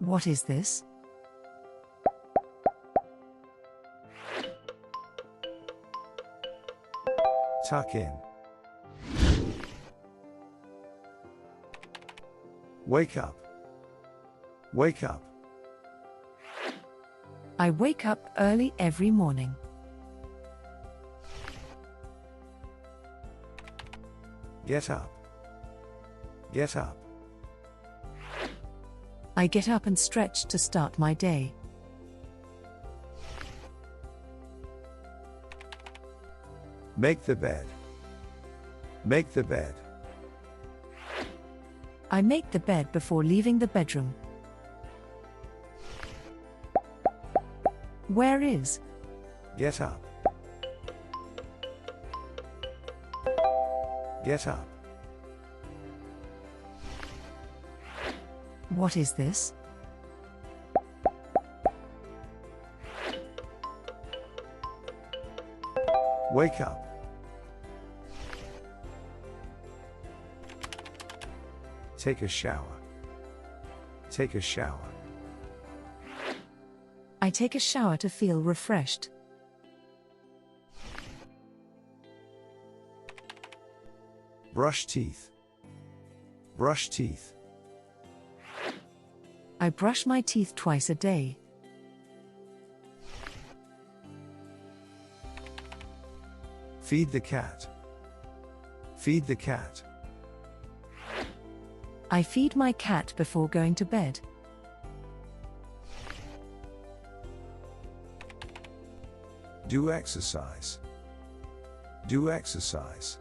What is this? Tuck in. Wake up. Wake up. I wake up early every morning. Get up. Get up. I get up and stretch to start my day. Make the bed. Make the bed. I make the bed before leaving the bedroom. Where is? Get up. Get up. What is this? Wake up. Take a shower. Take a shower. I take a shower to feel refreshed. Brush teeth. Brush teeth. I brush my teeth twice a day. Feed the cat. Feed the cat. I feed my cat before going to bed. Do exercise. Do exercise.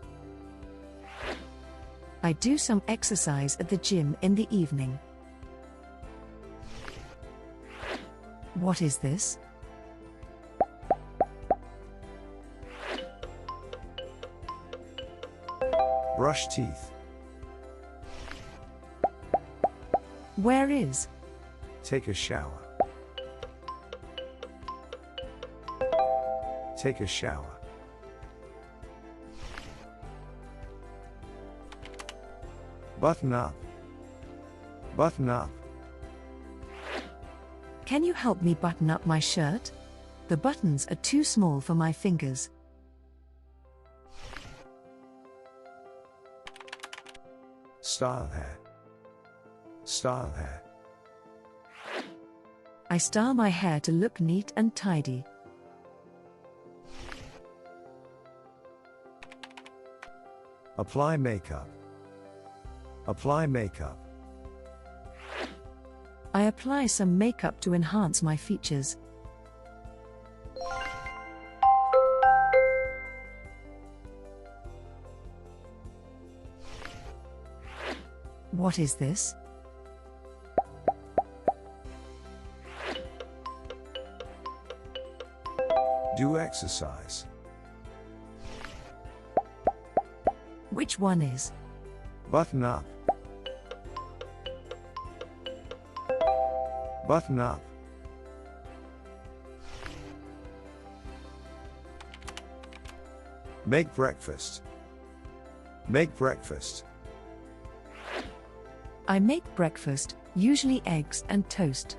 I do some exercise at the gym in the evening. What is this? Brush teeth. Where is? Take a shower. Take a shower. Button up. Button up. Can you help me button up my shirt? The buttons are too small for my fingers. Style hair. Style hair. I style my hair to look neat and tidy. Apply makeup. Apply makeup. I apply some makeup to enhance my features. What is this? Do exercise. Which one is? Button up. Button up. Make breakfast. Make breakfast. I make breakfast, usually eggs and toast.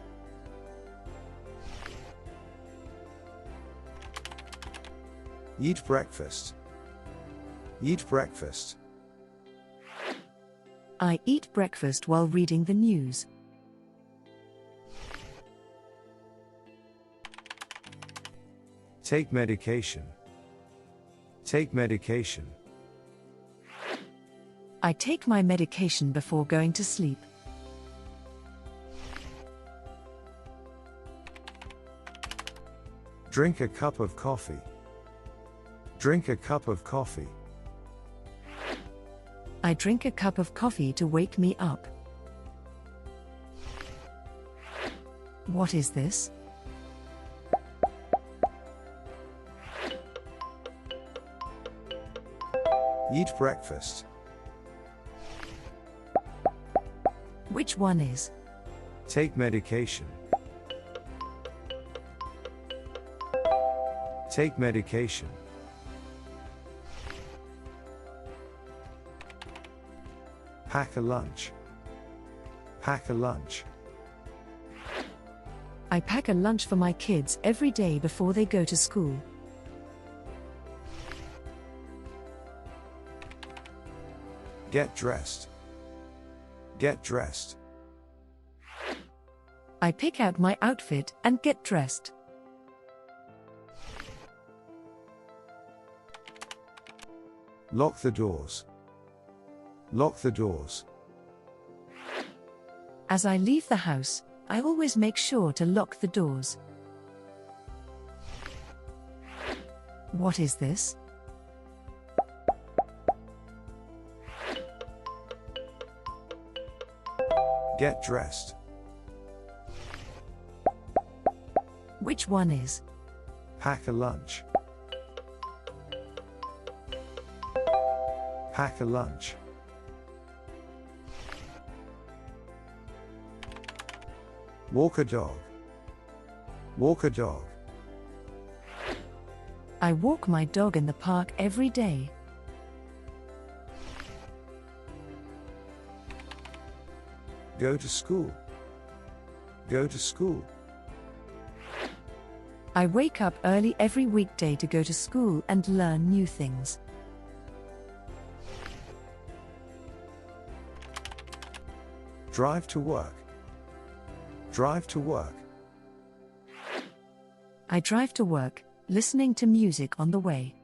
Eat breakfast. Eat breakfast. I eat breakfast while reading the news. Take medication. Take medication. I take my medication before going to sleep. Drink a cup of coffee. Drink a cup of coffee. I drink a cup of coffee to wake me up. What is this? Eat breakfast. Which one is? Take medication. Take medication. Pack a lunch. Pack a lunch. I pack a lunch for my kids every day before they go to school. Get dressed. Get dressed. I pick out my outfit and get dressed. Lock the doors. Lock the doors. As I leave the house, I always make sure to lock the doors. What is this? Get dressed. Which one is? Pack a lunch. Pack a lunch. Walk a dog. Walk a dog. I walk my dog in the park every day. Go to school. Go to school. I wake up early every weekday to go to school and learn new things. Drive to work. Drive to work. I drive to work, listening to music on the way.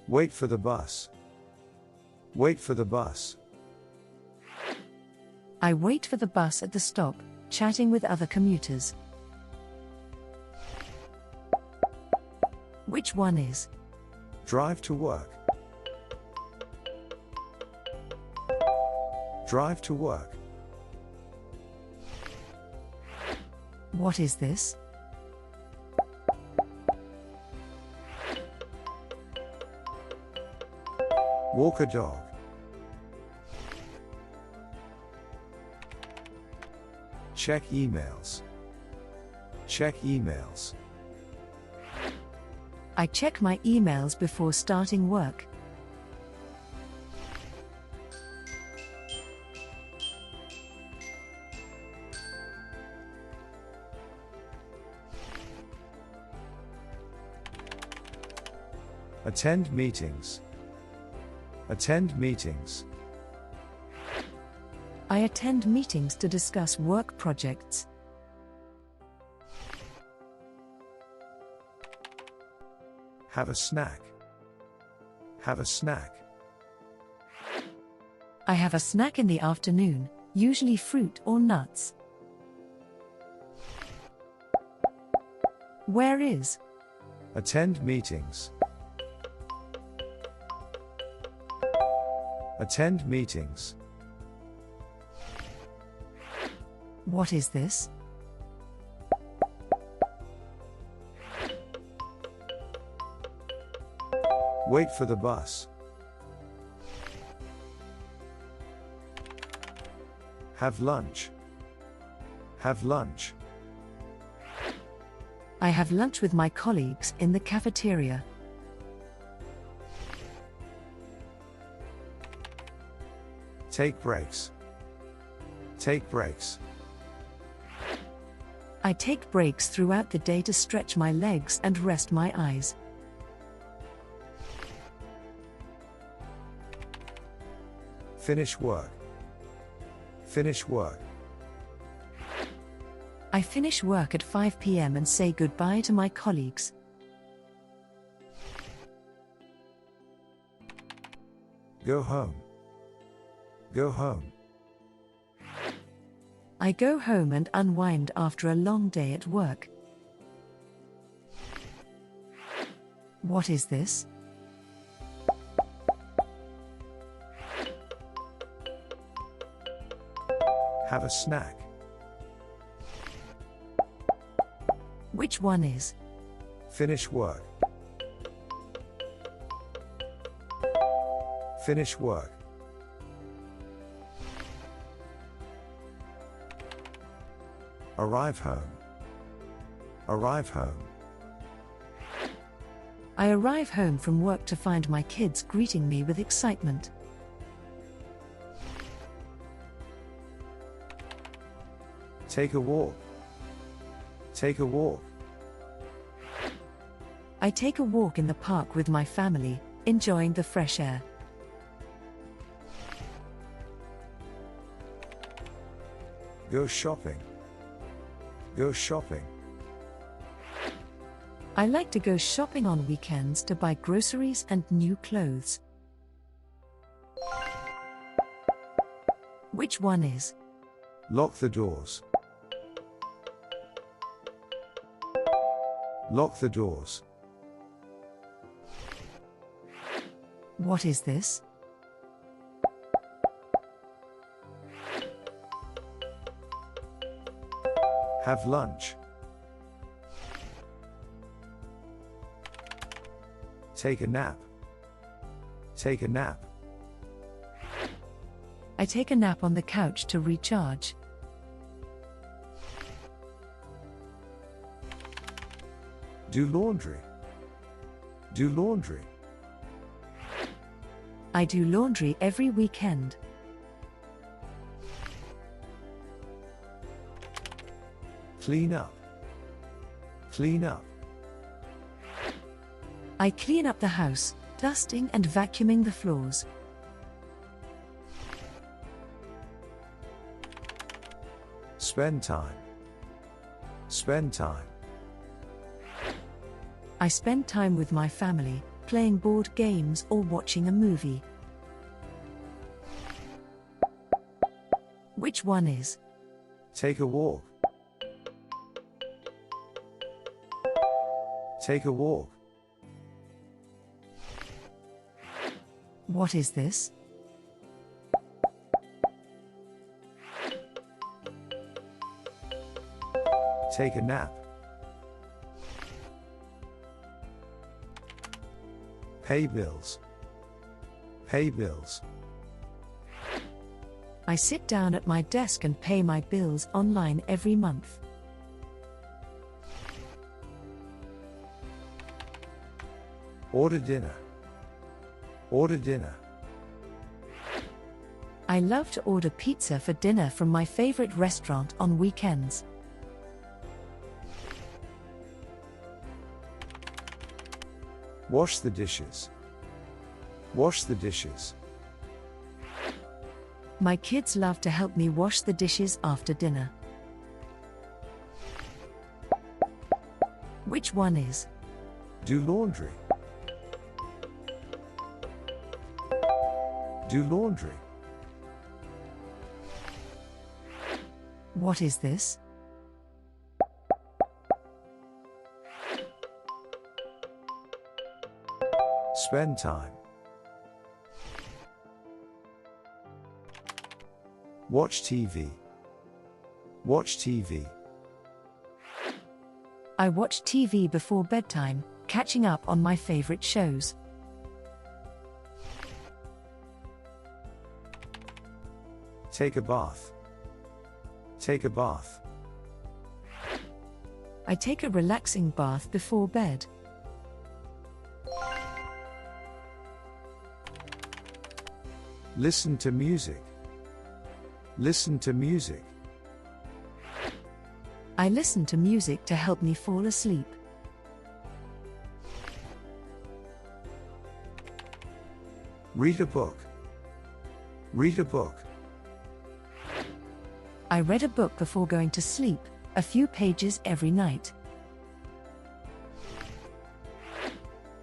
Wait for the bus. Wait for the bus. I wait for the bus at the stop, chatting with other commuters. Which one is? Drive to work. Drive to work. What is this? Walk a dog. Check emails. Check emails. I check my emails before starting work. Attend meetings. Attend meetings. I attend meetings to discuss work projects. Have a snack. Have a snack. I have a snack in the afternoon, usually fruit or nuts. Where is? Attend meetings. Attend meetings. What is this? Wait for the bus. Have lunch. Have lunch. I have lunch with my colleagues in the cafeteria. Take breaks. Take breaks. I take breaks throughout the day to stretch my legs and rest my eyes. Finish work. Finish work. I finish work at 5 p.m. and say goodbye to my colleagues. Go home. Go home. I go home and unwind after a long day at work. What is this? Have a snack. Which one is? Finish work. Finish work. Arrive home. Arrive home. I arrive home from work to find my kids greeting me with excitement. Take a walk. Take a walk. I take a walk in the park with my family, enjoying the fresh air. Go shopping. Go shopping. I like to go shopping on weekends to buy groceries and new clothes. Which one is? Lock the doors. Lock the doors. What is this? Have lunch. Take a nap. Take a nap. I take a nap on the couch to recharge. Do laundry. Do laundry. I do laundry every weekend. Clean up. Clean up. I clean up the house, dusting and vacuuming the floors. Spend time. Spend time. I spend time with my family, playing board games or watching a movie. Which one is? Take a walk. Take a walk. What is this? Take a nap. Pay bills. Pay bills. I sit down at my desk and pay my bills online every month. Order dinner. Order dinner. I love to order pizza for dinner from my favorite restaurant on weekends. Wash the dishes. Wash the dishes. My kids love to help me wash the dishes after dinner. Which one is? Do laundry. Do laundry. What is this? Spend time. Watch TV. Watch TV. I watch TV before bedtime, catching up on my favorite shows. Take a bath. Take a bath. I take a relaxing bath before bed. Listen to music. Listen to music. I listen to music to help me fall asleep. Read a book. Read a book. I read a book before going to sleep, a few pages every night.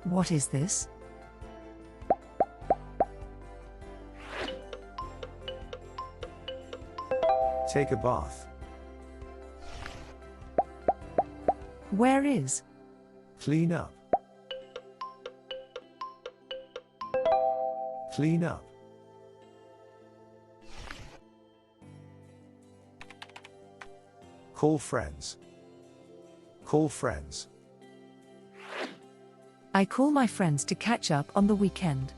What is this? Take a bath. Where is? Clean up. Clean up. Call friends. Call friends. I call my friends to catch up on the weekend.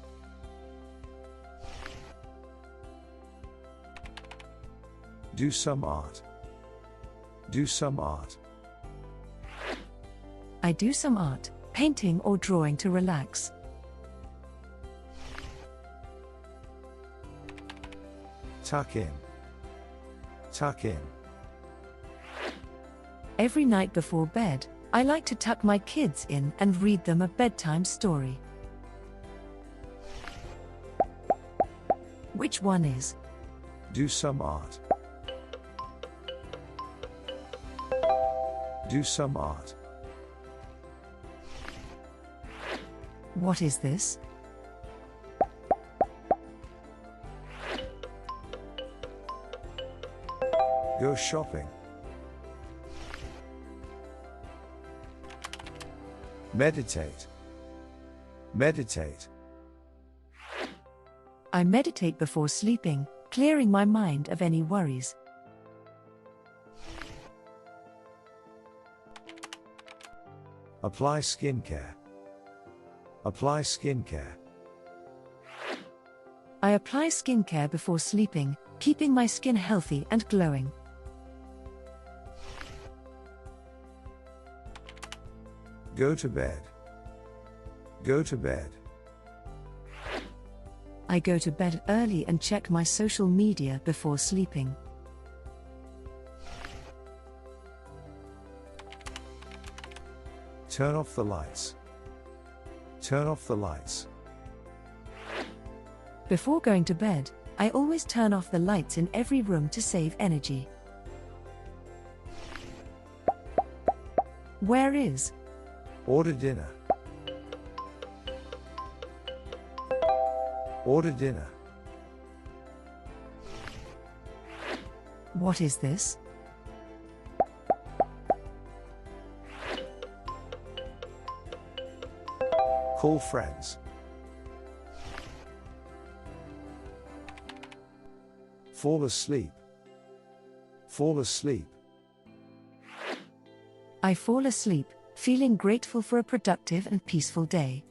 Do some art. Do some art. I do some art, painting or drawing to relax. Tuck in. Tuck in. Every night before bed, I like to tuck my kids in and read them a bedtime story. Which one is? Do some art. Do some art. What is this? Go shopping. Meditate. Meditate. I meditate before sleeping, clearing my mind of any worries. Apply skincare. Apply skincare. I apply skincare before sleeping, keeping my skin healthy and glowing. Go to bed. Go to bed. I go to bed early and check my social media before sleeping. Turn off the lights. Turn off the lights. Before going to bed, I always turn off the lights in every room to save energy. Where is? Order dinner. Order dinner. What is this? Call friends. Fall asleep. Fall asleep. I fall asleep, feeling grateful for a productive and peaceful day.